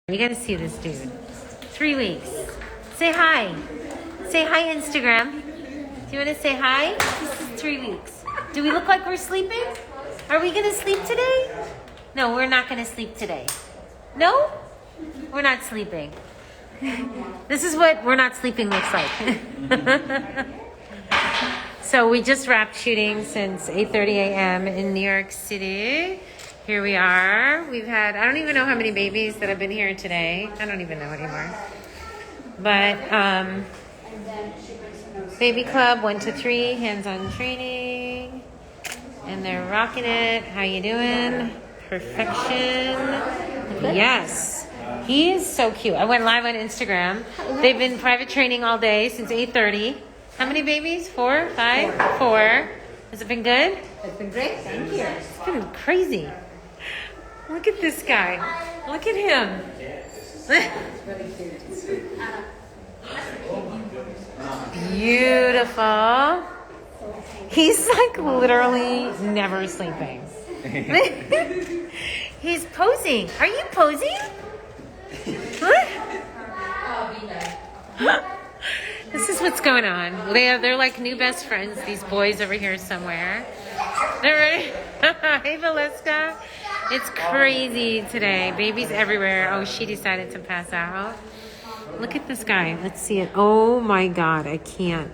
You gotta see this dude. 3 weeks. Say hi. Say hi, Instagram. Do you wanna say hi? This is 3 weeks. Do we look like we're sleeping? Are we gonna sleep today? No, we're not gonna sleep today. No? We're not sleeping. This is what we're not sleeping looks like. So we just wrapped shooting since 8:30 a.m. in New York City. Here we are. We've had, I don't even know how many babies that have been here today. I don't even know anymore. But Baby Club 1 to 3, hands-on training. And they're rocking it. How you doing? Perfection. Yes. He is so cute. I went live on Instagram. They've been private training all day since 8:30. How many babies? 4? 5? 4. Has it been good? It's been great, thank you. It's been crazy. Look at this guy. Look at him. Really cute. Beautiful. He's like literally never sleeping. He's posing. Are you posing? Huh? This is what's going on. They're like new best friends, these boys over here somewhere. They're ready. Hey, Valeska. It's crazy today. Babies everywhere. Oh, she decided to pass out. Look at this guy. Let's see it. Oh my God, I can't.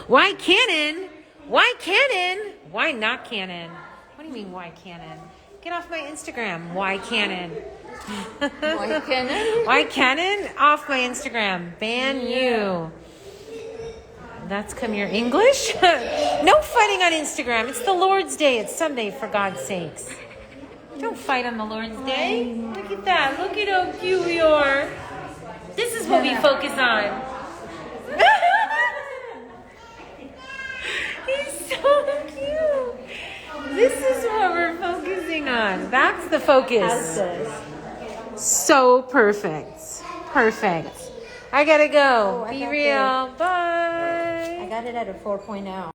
Why Canon? Why Canon? Why not Canon? What do you mean, why Canon? Get off my Instagram. Why Canon? Why Canon? Why Canon? Off my Instagram. Ban you. That's come your English? No fighting on Instagram. It's the Lord's Day. It's Sunday, for God's sakes. Don't fight on the Lord's Day. Look at that. Look at how cute we are. This is what we focus on. He's so cute. This is what we're focusing on. That's the focus. So perfect. Perfect. I gotta go. Be real. Bye. I got it at a 4.0.